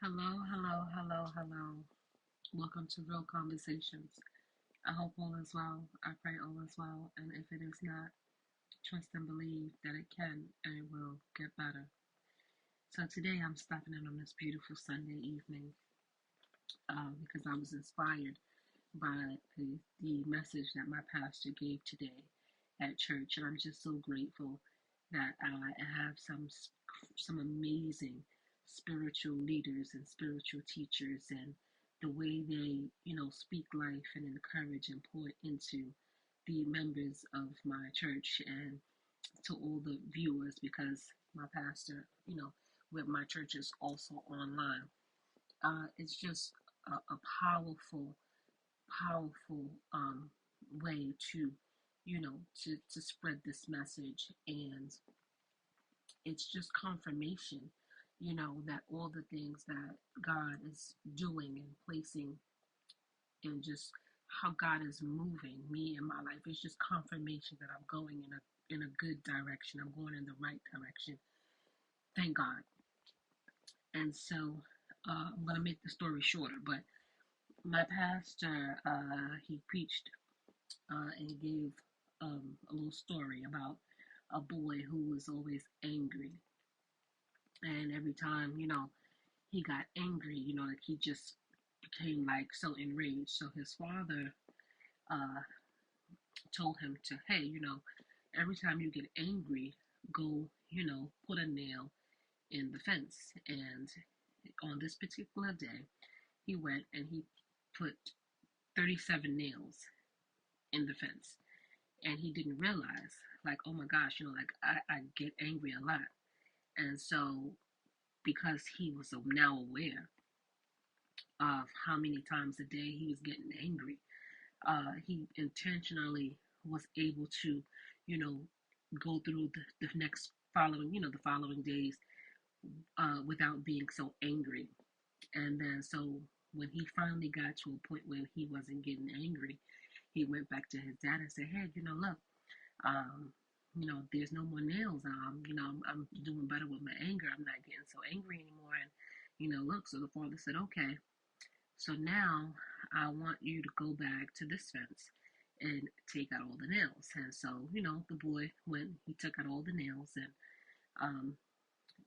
Hello, hello, hello, hello. Welcome to Real Conversations. I hope all is well. I pray all is well. And if it is not, trust and believe that it can and it will get better. So today I'm stopping in on this beautiful Sunday evening because I was inspired by the message that my pastor gave today at church. And I'm just so grateful that I have some amazing spiritual leaders and spiritual teachers, and the way they speak life and encourage and pour into the members of my church and to all the viewers, because my pastor with my church is also online. It's just a powerful way to to spread this message. And it's just confirmation, that all the things that God is doing and placing, and just how God is moving me in my life, it's just confirmation that I'm going in a good direction. I'm going in the right direction. Thank God. And so I'm gonna make the story shorter, but my pastor, he preached and gave a little story about a boy who was always angry. And every time, he got angry, like he just became like so enraged. So his father uh, told him to, hey, every time you get angry, go, put a nail in the fence. And on this particular day, he went and he put 37 nails in the fence. And he didn't realize, like, oh my gosh, like I get angry a lot. And so, because he was now aware of how many times a day he was getting angry, he intentionally was able to, you know, go through the next following, the following days without being so angry. And then, so when he finally got to a point where he wasn't getting angry, he went back to his dad and said, hey, look, um, there's no more nails. I'm doing better with my anger. I'm not getting so angry anymore. And, look, so the father said, okay, so now I want you to go back to this fence and take out all the nails. And so, the boy went, he took out all the nails. And um,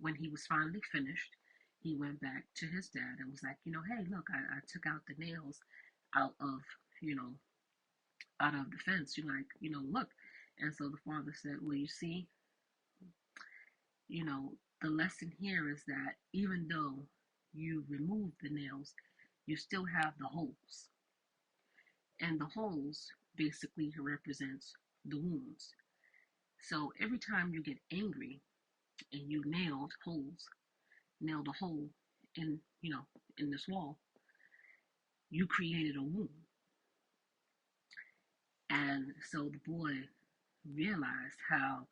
when he was finally finished, he went back to his dad and was like, hey, look, I took out the nails out of, you know, out of the fence. You're like, look. And so the father said, well, you see, the lesson here is that even though you remove the nails, you still have the holes. And the holes basically represents the wounds. So every time you get angry and you nailed a hole in, in this wall, you created a wound. And so the boy realized how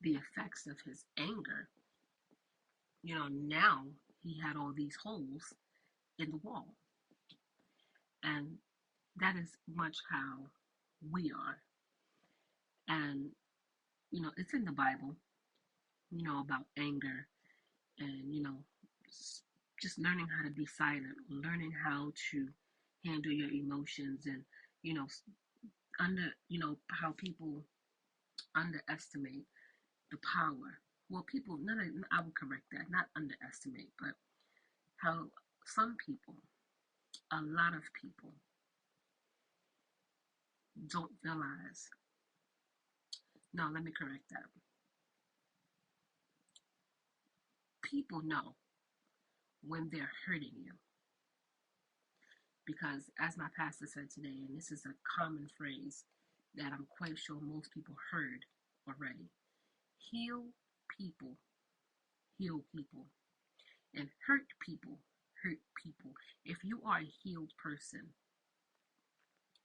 the effects of his anger, now he had all these holes in the wall. And that is much how we are. And, it's in the Bible, about anger and, just learning how to be silent, learning how to handle your emotions, and, you know, how people underestimate the power. Well, people, not, I will correct that, not underestimate, but how some people, a lot of people, don't realize. No, let me correct that. People know when they're hurting you. Because, as my pastor said today, and this is a common phrase that I'm quite sure most people heard already, heal people, heal people, and hurt people, hurt people. If you are a healed person,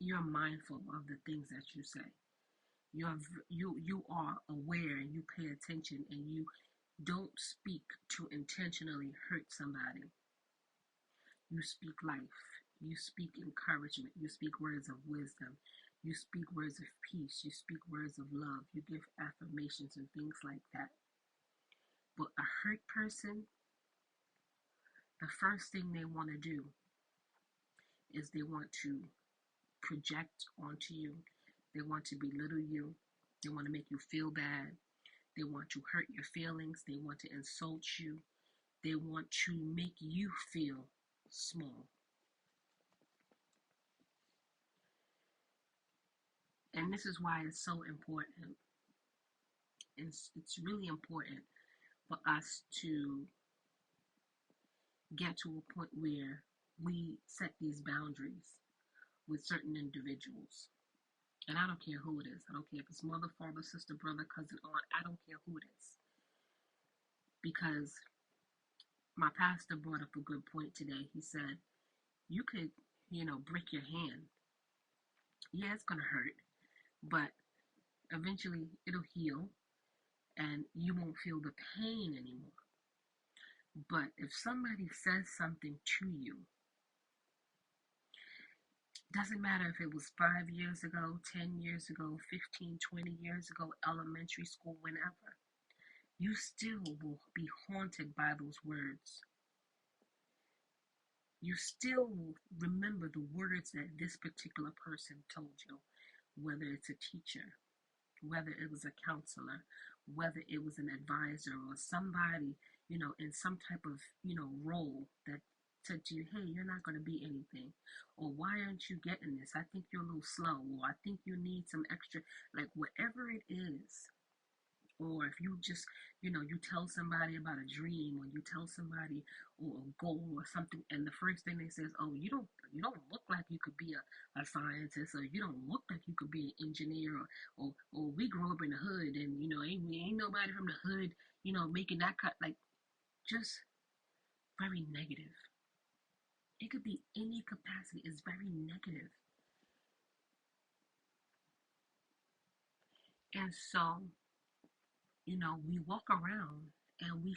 you're mindful of the things that you say. You are aware, and you pay attention, and you don't speak to intentionally hurt somebody. You speak life. You speak encouragement. You speak words of wisdom. You speak words of peace. You speak words of love. You give affirmations and things like that. But a hurt person, the first thing they want to do is they want to project onto you. They want to belittle you. They want to make you feel bad. They want to hurt your feelings. They want to insult you. They want to make you feel small. And this is why it's so important. It's really important for us to get to a point where we set these boundaries with certain individuals. And I don't care who it is. I don't care if it's mother, father, sister, brother, cousin, aunt. I don't care who it is. Because my pastor brought up a good point today. He said, you could, break your hand. Yeah, it's going to hurt, but eventually it'll heal and you won't feel the pain anymore. But if somebody says something to you, doesn't matter if it was 5 years ago, 10 years ago, 15, 20 years ago, elementary school, whenever, you still will be haunted by those words. You still will remember the words that this particular person told you, whether it's a teacher, whether it was a counselor, whether it was an advisor or somebody, in some type of, role that said to you, hey, you're not going to be anything. Or why aren't you getting this? I think you're a little slow. Or I think you need some extra, like whatever it is. Or if you just, you tell somebody about a dream, or you tell somebody or a goal or something, and the first thing they say is, oh, you don't look like you could be a scientist, or you don't look like you could be an engineer, or we grew up in the hood, and ain't nobody from the hood, making that cut, like, just very negative. It could be any capacity. It's very negative. And so, we walk around and we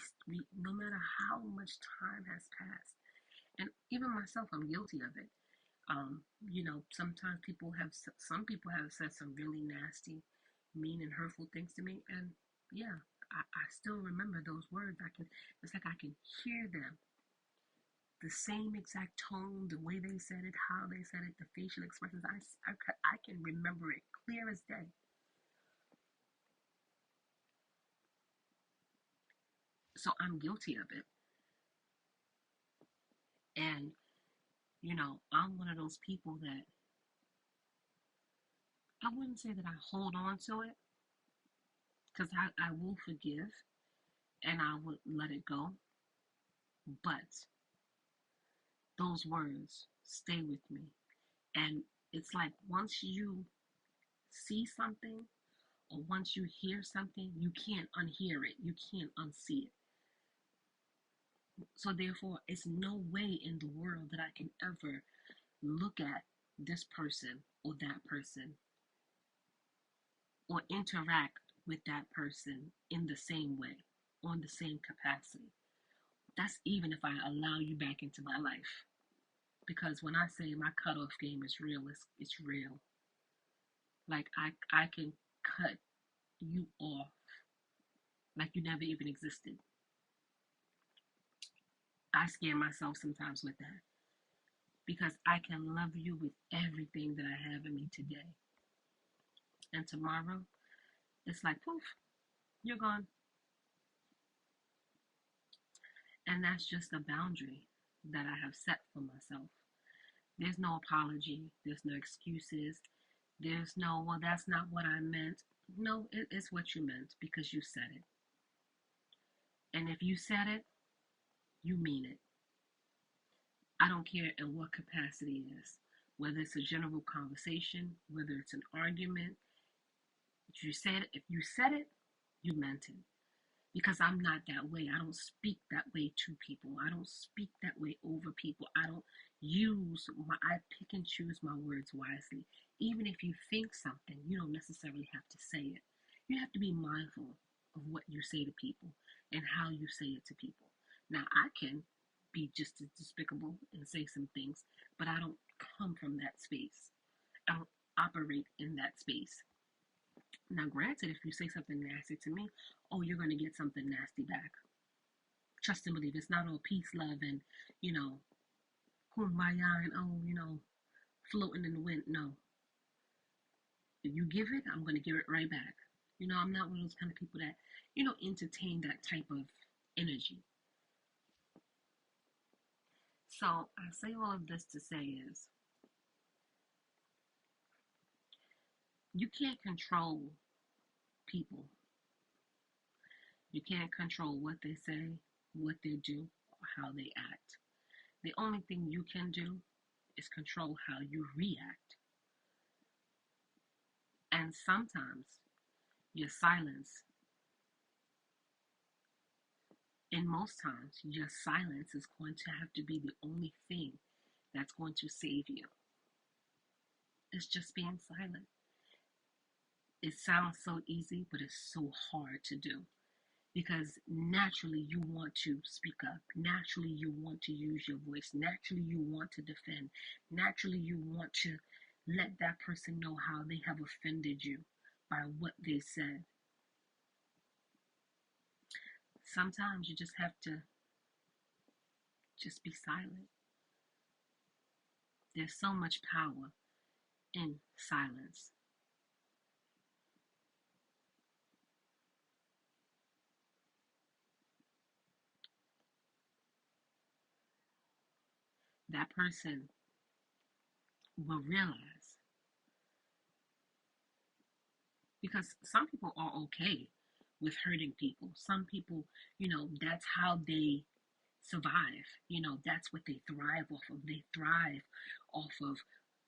no matter how much time has passed, and even myself, I'm guilty of it. Sometimes some people have said some really nasty, mean, and hurtful things to me, and yeah, I still remember those words. It's like I can hear them, the same exact tone, the way they said it, how they said it, the facial expressions. I can remember it clear as day. So I'm guilty of it, and I'm one of those people that I wouldn't say that I hold on to it, because I will forgive and I would let it go. But those words stay with me. And it's like once you see something or once you hear something, you can't unhear it. You can't unsee it. So therefore, it's no way in the world that I can ever look at this person or that person or interact with that person in the same way, on the same capacity. That's even if I allow you back into my life. Because when I say my cutoff game is real, it's real. Like I can cut you off like you never even existed. I scare myself sometimes with that because I can love you with everything that I have in me today. And tomorrow, it's like poof, you're gone. And that's just a boundary that I have set for myself. There's no apology, there's no excuses, there's no, well, that's not what I meant. No, it's what you meant because you said it. And if you said it, you mean it. I don't care in what capacity it is, whether it's a general conversation, whether it's an argument. If you said it, you meant it. Because I'm not that way. I don't speak that way to people. I don't speak that way over people. I pick and choose my words wisely. Even if you think something, you don't necessarily have to say it. You have to be mindful of what you say to people and how you say it to people. Now, I can be just as despicable and say some things, but I don't come from that space. I don't operate in that space. Now, granted, if you say something nasty to me, oh, you're going to get something nasty back. Trust and believe. It's not all peace, love, and, you know, kumbaya and, oh, floating in the wind. No. If you give it, I'm going to give it right back. I'm not one of those kind of people that, entertain that type of energy. So I say all of this to say is you can't control people. You can't control what they say, what they do, or how they act. The only thing you can do is control how you react. And sometimes your silence, and most times, your silence is going to have to be the only thing that's going to save you. It's just being silent. It sounds so easy, but it's so hard to do because naturally you want to speak up. Naturally, you want to use your voice. Naturally, you want to defend. Naturally, you want to let that person know how they have offended you by what they said. Sometimes you just have to just be silent. There's so much power in silence. That person will realize, because some people are okay with hurting people. Some people, that's how they survive. That's what they thrive off of. They thrive off of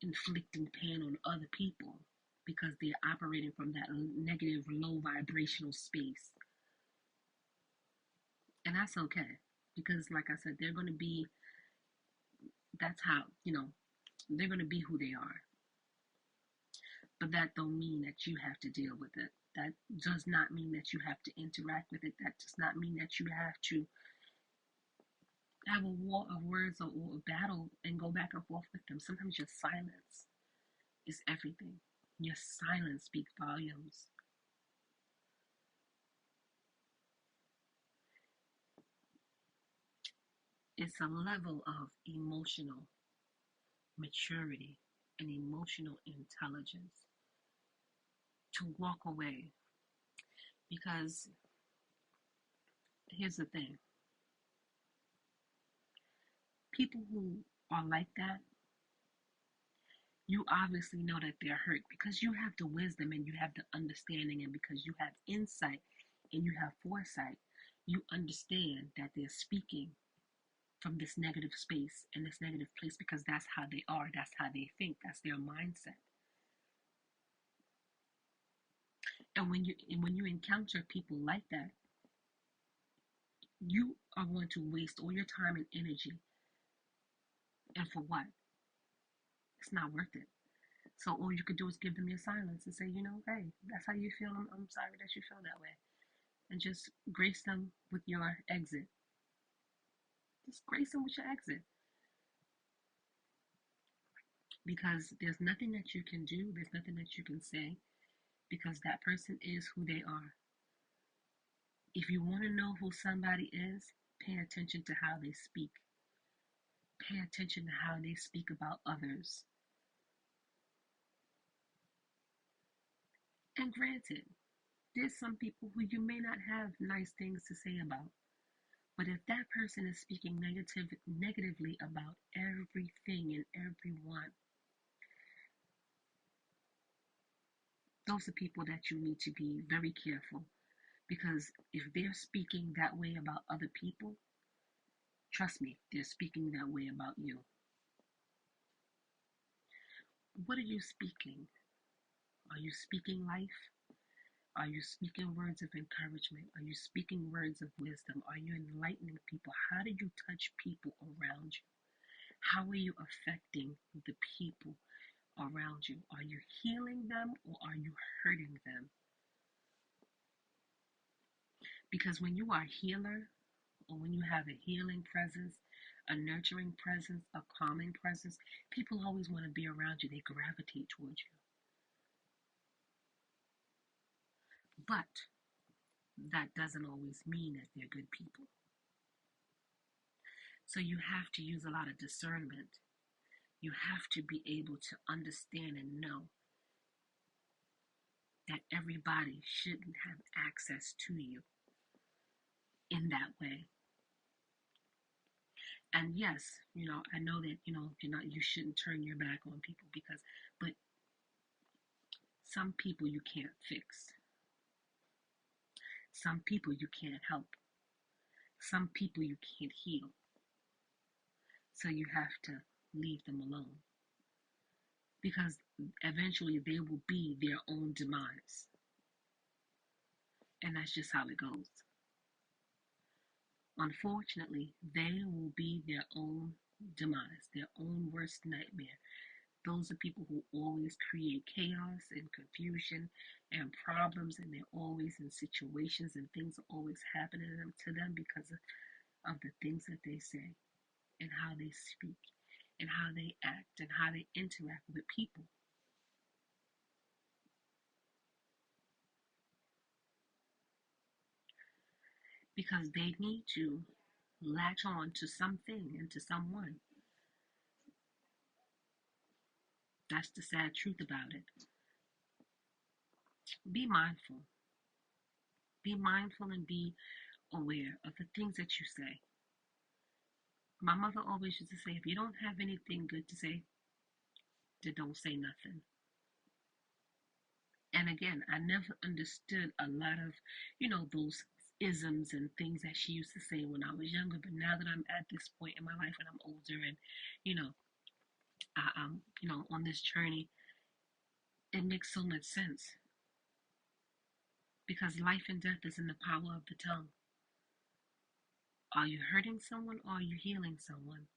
inflicting pain on other people because they're operating from that negative, low vibrational space. And that's okay because, like I said, they're going to be, that's how, they're going to be who they are. But that don't mean that you have to deal with it. That does not mean that you have to interact with it. That does not mean that you have to have a war of words or a battle and go back and forth with them. Sometimes your silence is everything. Your silence speaks volumes. It's a level of emotional maturity and emotional intelligence to walk away. Because here's the thing, people who are like that, you obviously know that they're hurt because you have the wisdom and you have the understanding, and because you have insight and you have foresight, you understand that they're speaking from this negative space and this negative place because that's how they are, that's how they think, that's their mindset. And when you encounter people like that, you are going to waste all your time and energy, and for what? It's not worth it. So all you could do is give them your silence and say, hey, that's how you feel. I'm sorry that you feel that way, and just grace them with your exit. Just grace them with your exit, because there's nothing that you can do, there's nothing that you can say, because that person is who they are. If you want to know who somebody is, pay attention to how they speak. Pay attention to how they speak about others. And granted, there's some people who you may not have nice things to say about. But if that person is speaking negatively about everything and everyone, those are people that you need to be very careful. Because if they're speaking that way about other people, trust me, they're speaking that way about you. What are you speaking? Are you speaking life? Are you speaking words of encouragement? Are you speaking words of wisdom? Are you enlightening people? How do you touch people around you? How are you affecting the people around you? Are you healing them or are you hurting them? Because when you are a healer, or when you have a healing presence, a nurturing presence, a calming presence, people always want to be around you. They gravitate towards you. But that doesn't always mean that they're good people. So you have to use a lot of discernment. You have to be able to understand and know that everybody shouldn't have access to you in that way. And yes, I know that, you shouldn't turn your back on people but some people you can't fix. Some people you can't help. Some people you can't heal. So you have to leave them alone because eventually they will be their own demise. And that's just how it goes. Unfortunately, they will be their own demise, their own worst nightmare. Those are people who always create chaos and confusion and problems, and they're always in situations and things are always happening to them because of the things that they say and how they speak and how they act and how they interact with people. Because they need to latch on to something and to someone. That's the sad truth about it. Be mindful. Be mindful and be aware of the things that you say. My mother always used to say, if you don't have anything good to say, then don't say nothing. And again, I never understood a lot of, those isms and things that she used to say when I was younger. But now that I'm at this point in my life and I'm older and, you know, I'm, on this journey, it makes so much sense because life and death is in the power of the tongue. Are you hurting someone or are you healing someone?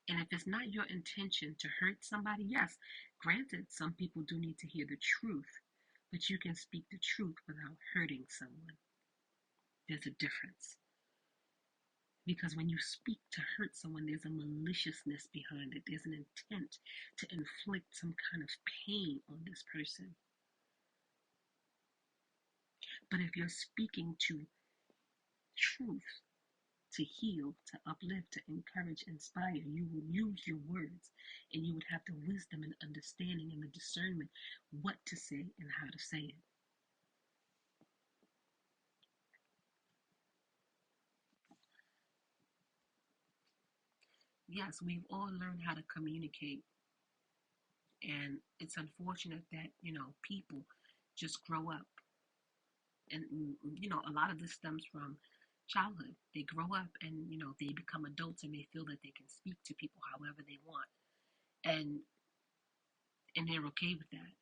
And if it's not your intention to hurt somebody, yes, granted, some people do need to hear the truth, but you can speak the truth without hurting someone. There's a difference. Because when you speak to hurt someone, there's a maliciousness behind it. There's an intent to inflict some kind of pain on this person. But if you're speaking to truth, to heal, to uplift, to encourage, inspire, you will use your words and you would have the wisdom and understanding and the discernment what to say and how to say it. Yes, we've all learned how to communicate, and it's unfortunate that, people just grow up. And, a lot of this stems from childhood. They grow up and, they become adults and they feel that they can speak to people however they want. And they're okay with that.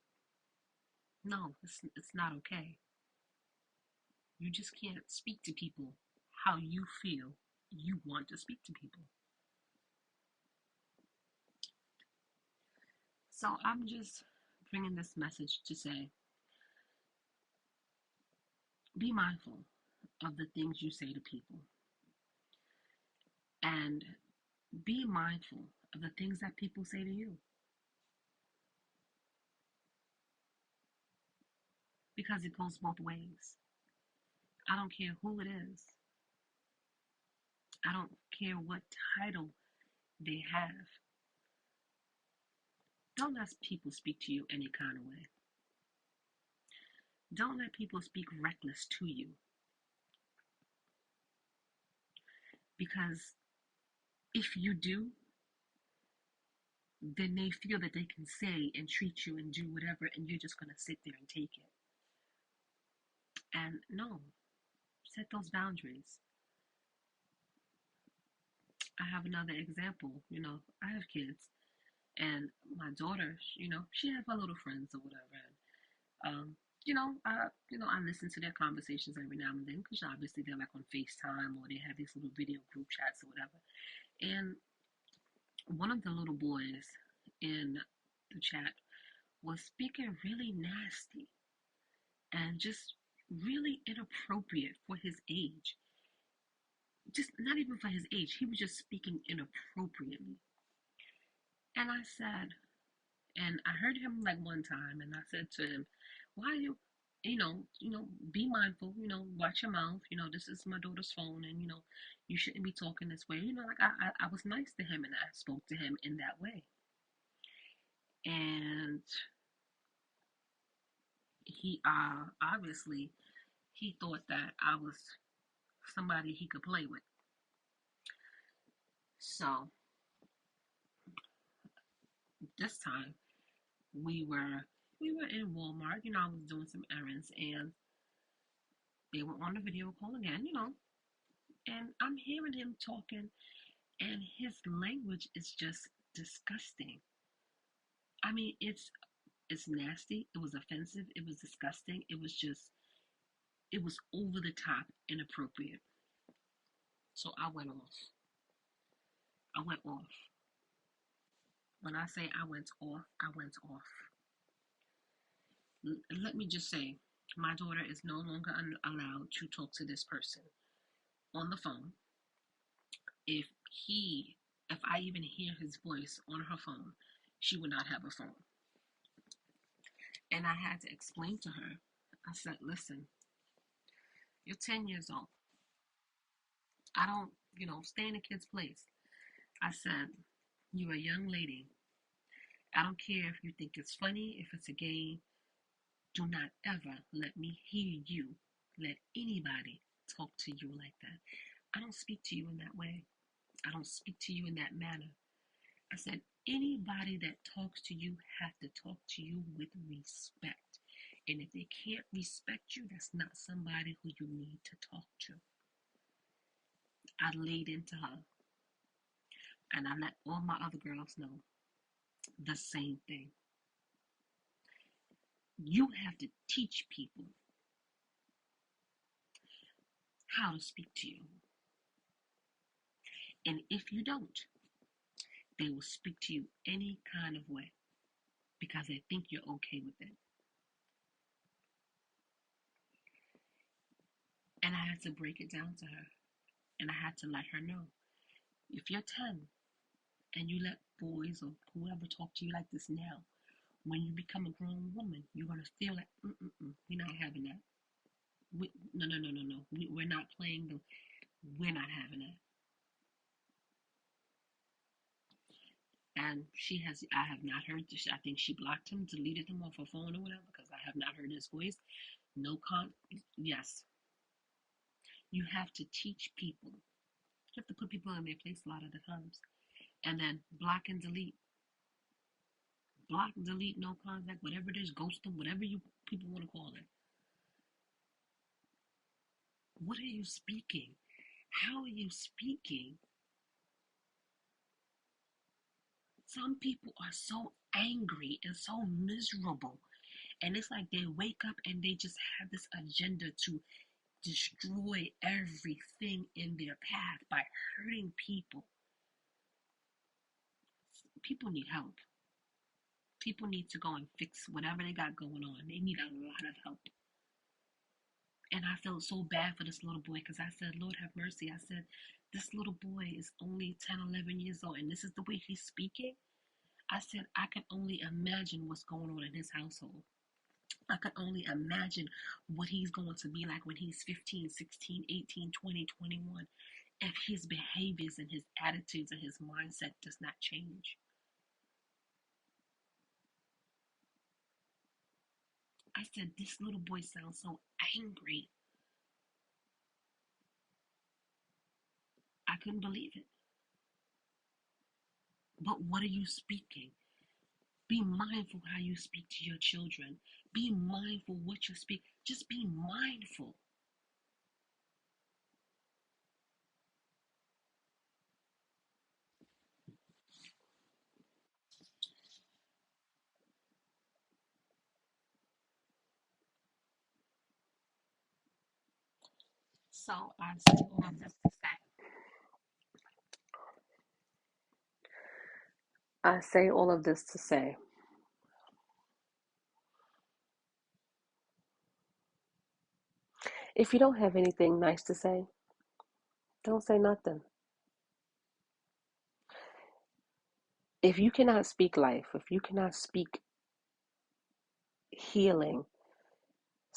No, it's not okay. You just can't speak to people how you feel you want to speak to people. So I'm just bringing this message to say be mindful of the things you say to people and be mindful of the things that people say to you because it goes both ways. I don't care who it is, I don't care what title they have. Don't let people speak to you any kind of way. Don't let people speak reckless to you because if you do, then they feel that they can say and treat you and do whatever, and you're just going to sit there and take it. And no, set those boundaries. I have another example. I have kids, and my daughter, she have her little friends or whatever. And, I listen to their conversations every now and then because obviously they're like on FaceTime or they have these little video group chats or whatever. And one of the little boys in the chat was speaking really nasty and just really inappropriate for his age. Just not even for his age. He was just speaking inappropriately. And I said, and I heard him like one time, and I said to him, why are you? be mindful, watch your mouth. This is my daughter's phone, and you shouldn't be talking this way. Like I was nice to him and I spoke to him in that way. And he obviously he thought that I was somebody he could play with. So this time we were in Walmart. I was doing some errands and they were on the video call again, and I'm hearing him talking and his language is just disgusting. I mean, it's nasty. It was offensive. It was disgusting. It was over the top, inappropriate. So I went off. I went off. When I say I went off, I went off. Let me just say, my daughter is no longer allowed to talk to this person on the phone. If he, if I even hear his voice on her phone, she would not have a phone. And I had to explain to her. I said, listen, you're 10 years old. I don't, stay in a kid's place. I said, you're a young lady. I don't care if you think it's funny, if it's a game. Do not ever let me hear you let anybody talk to you like that. I don't speak to you in that way. I don't speak to you in that manner. I said, anybody that talks to you have to talk to you with respect. And if they can't respect you, that's not somebody who you need to talk to. I laid into her and I let all my other girls know the same thing. You have to teach people how to speak to you. And if you don't, they will speak to you any kind of way because they think you're okay with it. And I had to break it down to her and I had to let her know, if you're 10 and you let boys or whoever talk to you like this now, when you become a grown woman, you're going to feel like, we're not having that. No, no, no, no, no. We're not playing we're not having that. And I have not heard this. I think she blocked him, deleted him off her phone or whatever, because I have not heard his voice. Yes. You have to teach people. You have to put people in their place a lot of the times. And then block and delete. Block, delete, no contact, whatever it is, ghost them, whatever you people want to call it. What are you speaking? How are you speaking? Some people are so angry and so miserable. And it's like they wake up and they just have this agenda to destroy everything in their path by hurting people. People need help. People need to go and fix whatever they got going on. They need a lot of help. And I felt so bad for this little boy because I said, Lord have mercy. I said, this little boy is only 10, 11 years old and this is the way he's speaking. I said, I can only imagine what's going on in his household. I can only imagine what he's going to be like when he's 15, 16, 18, 20, 21, if his behaviors and his attitudes and his mindset does not change. I said, this little boy sounds so angry. I couldn't believe it. But what are you speaking? Be mindful how you speak to your children. Be mindful what you speak. Just be mindful. So I say all of this to say. I say all of this to say, if you don't have anything nice to say, don't say nothing. If you cannot speak life, if you cannot speak healing,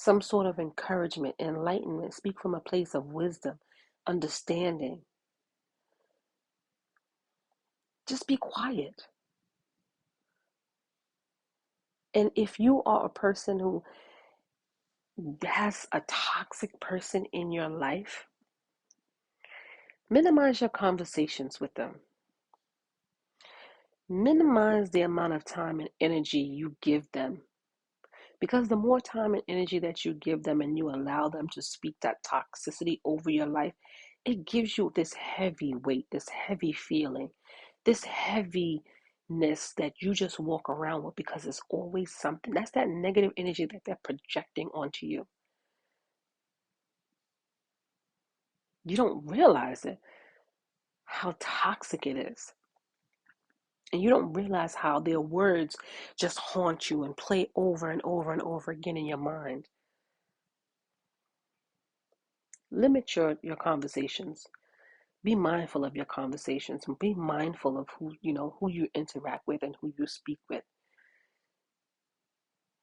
some sort of encouragement, enlightenment. Speak from a place of wisdom, understanding. Just be quiet. And if you are a person who has a toxic person in your life, minimize your conversations with them. Minimize the amount of time and energy you give them. Because the more time and energy that you give them and you allow them to speak that toxicity over your life, it gives you this heavy weight, this heavy feeling, this heaviness that you just walk around with because it's always something. That's that negative energy that they're projecting onto you. You don't realize it, how toxic it is. And you don't realize how their words just haunt you and play over and over and over again in your mind. Limit your conversations. Be mindful of your conversations and be mindful of who you interact with and who you speak with.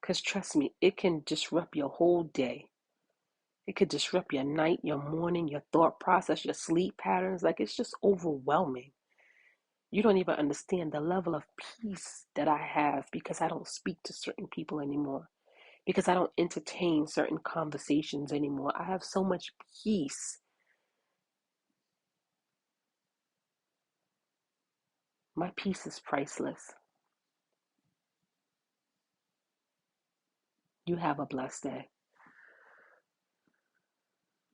Because trust me, it can disrupt your whole day. It could disrupt your night, your morning, your thought process, your sleep patterns. Like, it's just overwhelming. You don't even understand the level of peace that I have because I don't speak to certain people anymore, because I don't entertain certain conversations anymore. I have so much peace. My peace is priceless. You have a blessed day.